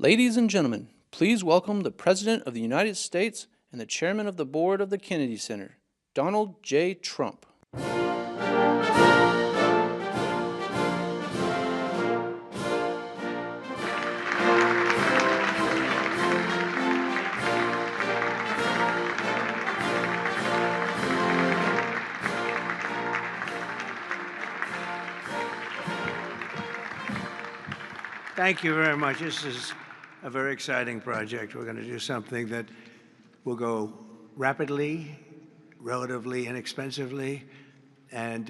Ladies and gentlemen, please welcome the President of the United States and the Chairman of the Board of the Kennedy Center, Donald J. Trump. Thank you very much. This is a very exciting project. We're going to do something that will go rapidly, relatively inexpensively, and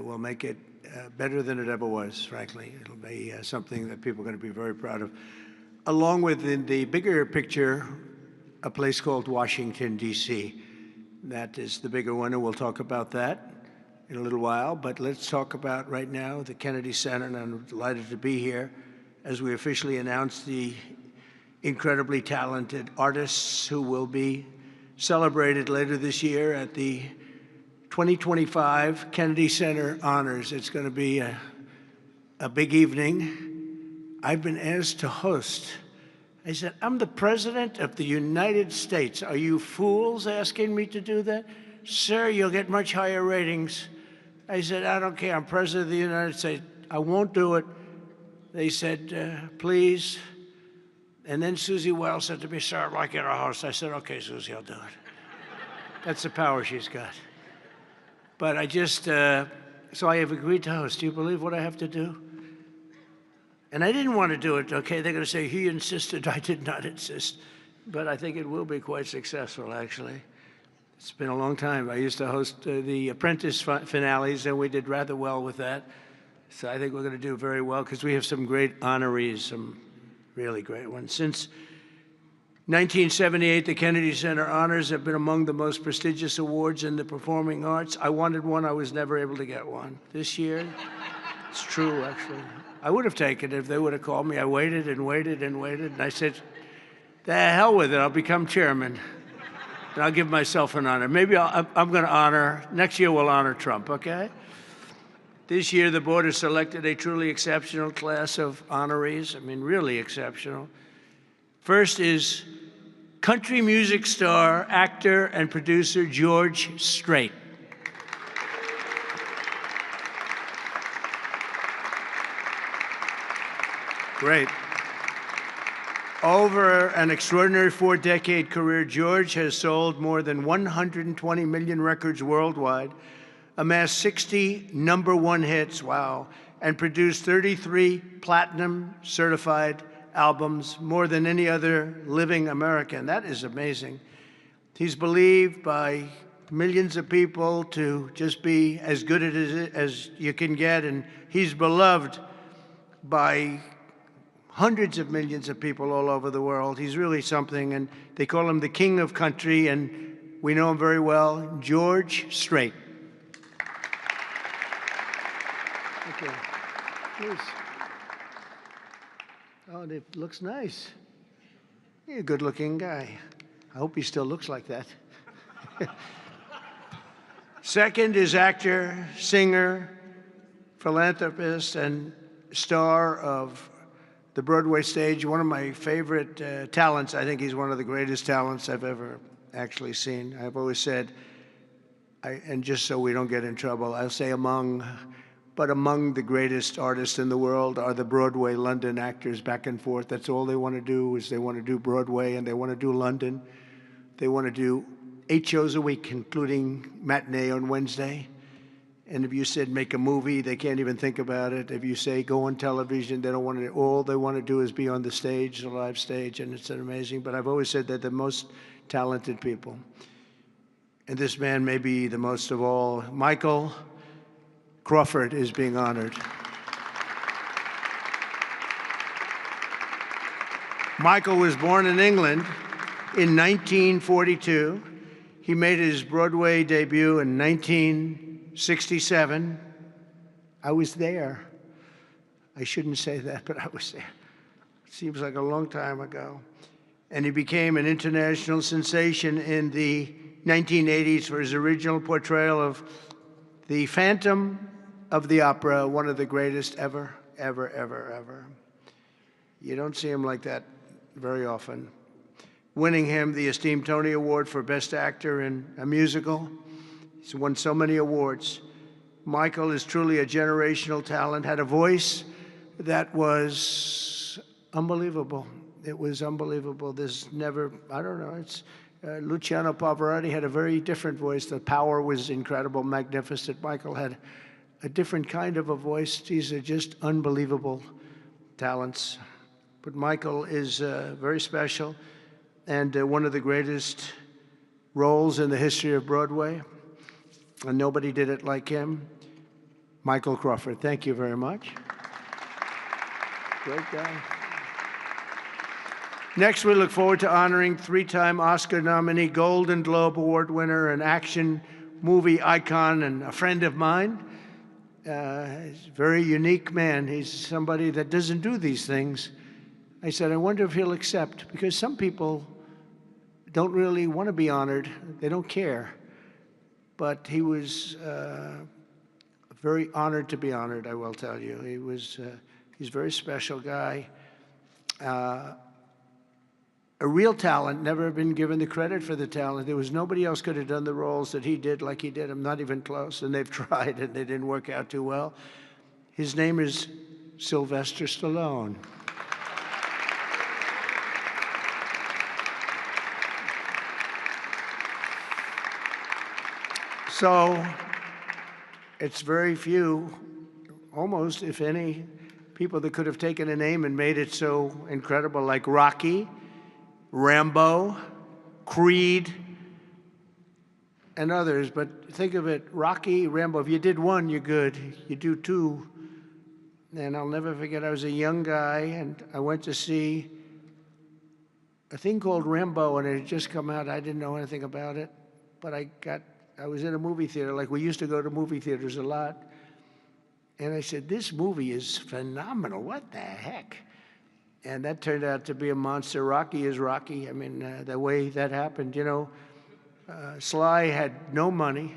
will make it better than it ever was, frankly. It'll be something that people are going to be very proud of. Along with, in the bigger picture, a place called Washington, D.C. That is the bigger one, and we'll talk about that in a little while. But let's talk about right now the Kennedy Center, and I'm delighted to be here as we officially announce the incredibly talented artists who will be celebrated later this year at the 2025 Kennedy Center Honors. It's going to be a big evening. I've been asked to host. I said, I'm the President of the United States. Are you fools asking me to do that? Sir, you'll get much higher ratings. I said, I don't care. I'm President of the United States. I won't do it. They said, please. And then Susie Wells said to me, sir, I'd like you to host. I said, okay, Susie, I'll do it. That's the power she's got. But I just, so I have agreed to host. Do you believe what I have to do? And I didn't want to do it, okay? They're going to say, he insisted. I did not insist. But I think it will be quite successful, actually. It's been a long time. I used to host the Apprentice finales, and we did rather well with that. So I think we're going to do very well because we have some great honorees, some really great ones. Since 1978, the Kennedy Center Honors have been among the most prestigious awards in the performing arts. I wanted one. I was never able to get one. This year, it's true, actually. I would have taken it if they would have called me. I waited and waited and waited, and I said, the hell with it. I'll become chairman, and I'll give myself an honor. Maybe I'm going to honor, next year we'll honor Trump, okay? This year, the board has selected a truly exceptional class of honorees. I mean, really exceptional. First is country music star, actor, and producer George Strait. Great. Over an extraordinary 4-decade career, George has sold more than 120 million records worldwide, amassed 60 #1 hits, wow, and produced 33 platinum certified albums, more than any other living American. That is amazing. He's believed by millions of people to just be as good as you can get, and he's beloved by hundreds of millions of people all over the world. He's really something, and they call him the king of country, and we know him very well, George Strait. Okay, please. Oh, it looks nice. You're a good-looking guy. I hope he still looks like that. Second is actor, singer, philanthropist, and star of the Broadway stage. One of my favorite talents. I think he's one of the greatest talents I've ever actually seen. I've always said, and just so we don't get in trouble, I'll say among the greatest artists in the world are the Broadway London actors back and forth. That's all they want to do is they want to do Broadway and they want to do London. They want to do 8 shows a week, including matinee on Wednesday. And if you said make a movie, they can't even think about it. If you say go on television, they don't want to. All they want to do is be on the stage, the live stage, and it's amazing. But I've always said they're the most talented people. And this man may be the most of all. Michael Crawford is being honored. Michael was born in England in 1942. He made his Broadway debut in 1967. I was there. I shouldn't say that, but I was there. It seems like a long time ago. And he became an international sensation in the 1980s for his original portrayal of the Phantom of the Opera, one of the greatest ever, ever, ever, ever. You don't see him like that very often, winning him the esteemed Tony Award for Best Actor in a Musical. He's won so many awards. Michael is truly a generational talent, had a voice that was unbelievable. It was unbelievable. There's never, I don't know, it's, Luciano Pavarotti had a very different voice. The power was incredible, magnificent. Michael had a different kind of a voice. These are just unbelievable talents. But Michael is very special and one of the greatest roles in the history of Broadway. And nobody did it like him. Michael Crawford, thank you very much. Great guy. Next, we look forward to honoring three-time Oscar nominee, Golden Globe Award winner, an action movie icon, and a friend of mine. He's a very unique man. He's somebody that doesn't do these things. I said, I wonder if he'll accept, because some people don't really want to be honored. They don't care. But he was very honored to be honored, I will tell you. He's a very special guy. A real talent, never been given the credit for the talent. There was nobody else could have done the roles that he did like he did. I'm not even close, and they've tried, and they didn't work out too well. His name is Sylvester Stallone. So it's very few, almost, if any, people that could have taken a name and made it so incredible, like Rocky, Rambo, Creed, and others. But think of it, Rocky, Rambo, if you did one, you're good. You do two, and I'll never forget, I was a young guy, and I went to see a thing called Rambo, and it had just come out. I didn't know anything about it, but I was in a movie theater, like we used to go to movie theaters a lot, and I said, this movie is phenomenal. What the heck? And that turned out to be a monster. Rocky is Rocky. I mean, the way that happened, you know, Sly had no money,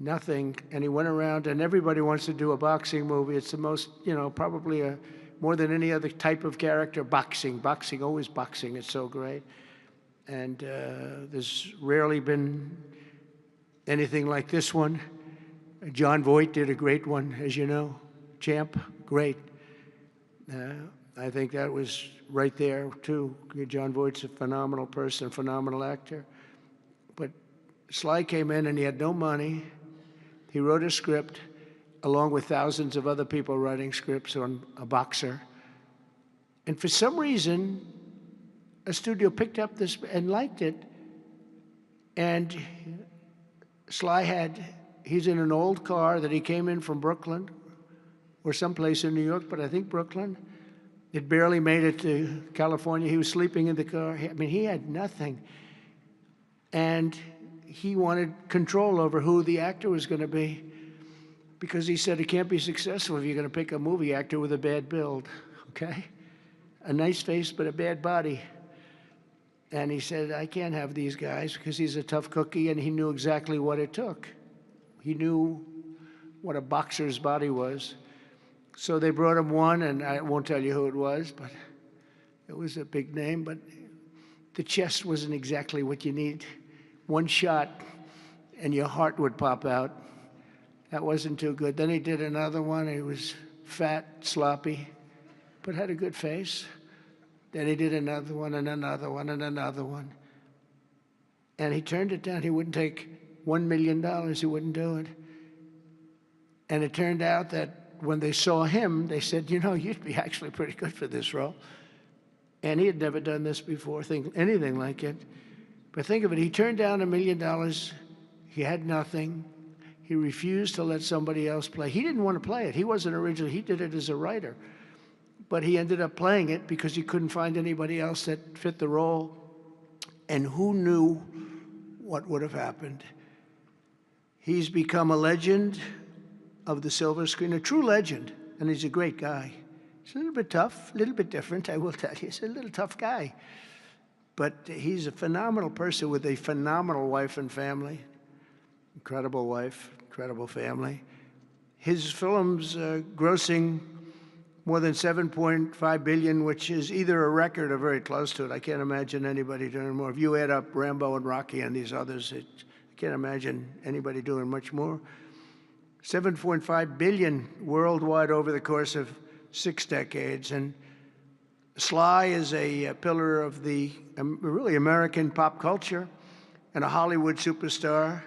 nothing, and he went around, and everybody wants to do a boxing movie. It's the most, you know, probably more than any other type of character, boxing, always boxing. It's so great. And there's rarely been anything like this one. John Voight did a great one, as you know. Champ, great. I think that was right there, too. John Voight's a phenomenal person, phenomenal actor. But Sly came in and he had no money. He wrote a script along with thousands of other people writing scripts on a boxer. And for some reason, a studio picked up this and liked it. And Sly he's in an old car that he came in from Brooklyn or someplace in New York, but I think Brooklyn. It barely made it to California. He was sleeping in the car. I mean, he had nothing. And he wanted control over who the actor was going to be, because he said it can't be successful if you're going to pick a movie actor with a bad build, okay? A nice face, but a bad body. And he said, I can't have these guys, because he's a tough cookie, and he knew exactly what it took. He knew what a boxer's body was. So they brought him one, and I won't tell you who it was, but it was a big name, but the chest wasn't exactly what you need. One shot, and your heart would pop out. That wasn't too good. Then he did another one. He was fat, sloppy, but had a good face. Then he did another one, and another one, and another one. And he turned it down. He wouldn't take $1 million. He wouldn't do it. And it turned out that when they saw him, they said, you know, you'd be actually pretty good for this role. And he had never done this before, anything like it. But think of it, he turned down $1 million. He had nothing. He refused to let somebody else play. He didn't want to play it. He wasn't originally, he did it as a writer. But he ended up playing it because he couldn't find anybody else that fit the role. And who knew what would have happened? He's become a legend of the silver screen, a true legend, and he's a great guy. He's a little bit tough, a little bit different, I will tell you. He's a little tough guy. But he's a phenomenal person with a phenomenal wife and family. Incredible wife, incredible family. His films grossing more than 7.5 billion, which is either a record or very close to it. I can't imagine anybody doing more. If you add up Rambo and Rocky and these others, I can't imagine anybody doing much more. 7.5 billion worldwide over the course of 6 decades. And Sly is a pillar of the really American pop culture and a Hollywood superstar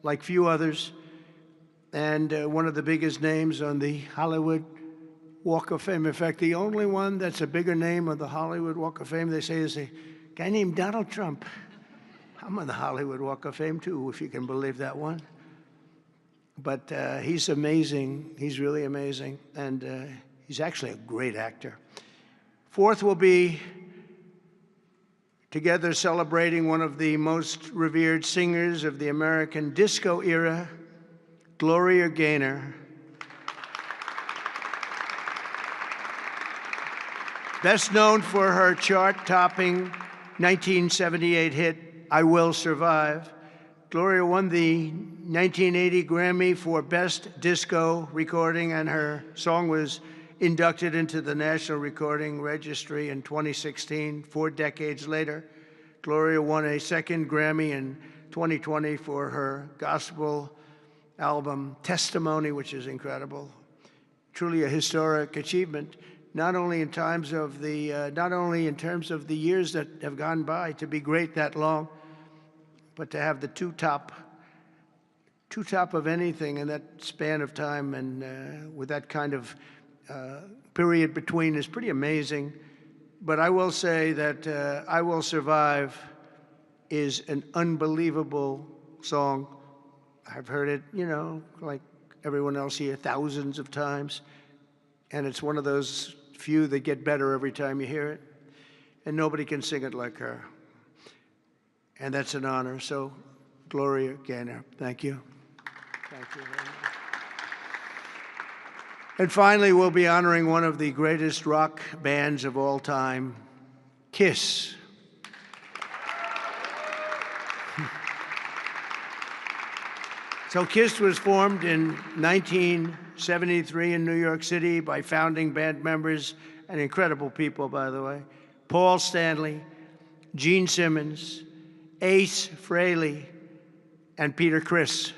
like few others, and one of the biggest names on the Hollywood Walk of Fame. In fact, the only one that's a bigger name on the Hollywood Walk of Fame, they say, is a guy named Donald Trump. I'm on the Hollywood Walk of Fame, too, if you can believe that one. But he's amazing. He's really amazing. And he's actually a great actor. Fourth will be together celebrating one of the most revered singers of the American disco era, Gloria Gaynor. Best known for her chart-topping 1978 hit, I Will Survive. Gloria won the 1980 Grammy for Best Disco Recording, and her song was inducted into the National Recording Registry in 2016. 4 decades later, Gloria won a second Grammy in 2020 for her gospel album, Testimony, which is incredible. Truly a historic achievement, not only in terms of the years that have gone by to be great that long, but to have the two top of anything in that span of time, and with that kind of period between, is pretty amazing. But I will say that I Will Survive is an unbelievable song. I've heard it, like everyone else here, thousands of times. And it's one of those few that get better every time you hear it. And nobody can sing it like her. And that's an honor. So, Gloria Gaynor, thank you. Thank you very much. And finally, we'll be honoring one of the greatest rock bands of all time, Kiss. So Kiss was formed in 1973 in New York City by founding band members, and incredible people, by the way, Paul Stanley, Gene Simmons, Ace Frehley, and Peter Criss.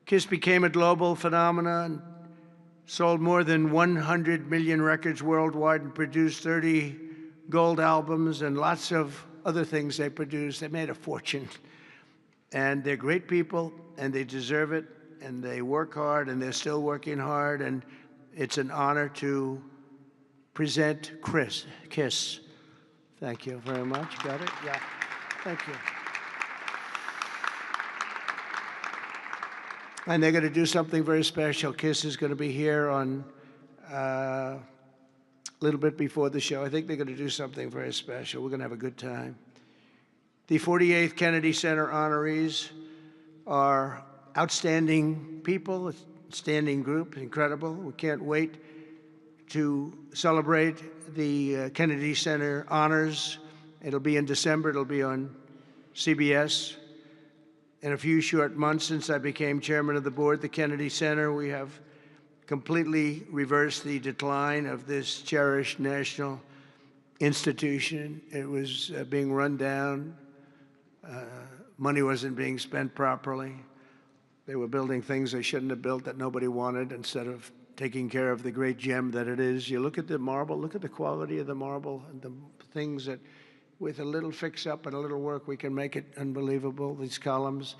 Kiss became a global phenomenon, sold more than 100 million records worldwide, and produced 30 gold albums and lots of other things they produced. They made a fortune. And they're great people, and they deserve it, and they work hard, and they're still working hard, and it's an honor to present Kiss. Thank you very much. Got it? Yeah. Thank you. And they're going to do something very special. Kiss is going to be here on a little bit before the show. I think they're going to do something very special. We're going to have a good time. The 48th Kennedy Center honorees are outstanding people, a standing group, incredible. We can't wait to celebrate the Kennedy Center honors. It'll be in December. It'll be on CBS. In a few short months since I became chairman of the board, the Kennedy Center, we have completely reversed the decline of this cherished national institution. It was being run down. Money wasn't being spent properly. They were building things they shouldn't have built that nobody wanted, instead of taking care of the great gem that it is. You look at the marble, look at the quality of the marble, and the things that, with a little fix-up and a little work, we can make it unbelievable. These columns,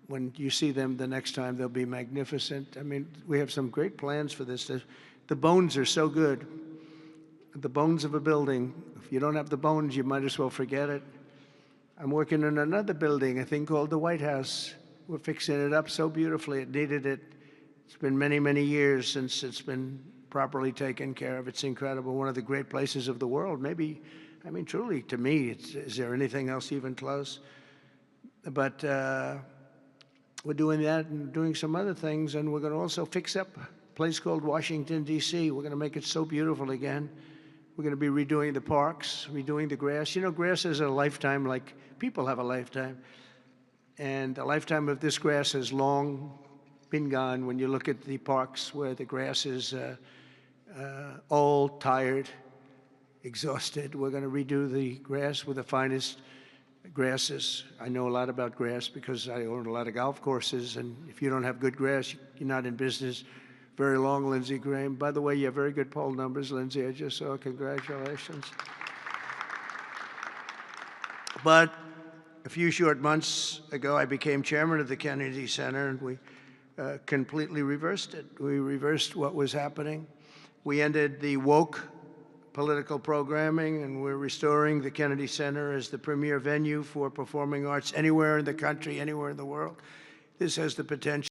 when you see them the next time, they'll be magnificent. I mean, we have some great plans for this. The bones are so good. The bones of a building, if you don't have the bones, you might as well forget it. I'm working on another building, a thing called the White House. We're fixing it up so beautifully. It needed it. It's been many, many years since it's been properly taken care of. It's incredible. One of the great places of the world. Maybe, I mean, truly, to me, is there anything else even close? But we're doing that and doing some other things, and we're going to also fix up a place called Washington, D.C. We're going to make it so beautiful again. We're going to be redoing the parks, redoing the grass. You know, grass is a lifetime, like people have a lifetime. And the lifetime of this grass has long been gone. When you look at the parks where the grass is old, tired, exhausted. We're going to redo the grass with the finest grasses. I know a lot about grass because I own a lot of golf courses, and if you don't have good grass, you're not in business very long, Lindsey Graham. By the way, you have very good poll numbers, Lindsey. I just saw. Congratulations. But a few short months ago, I became chairman of the Kennedy Center, and we completely reversed it. We reversed what was happening. We ended the woke political programming, and we're restoring the Kennedy Center as the premier venue for performing arts anywhere in the country, anywhere in the world. This has the potential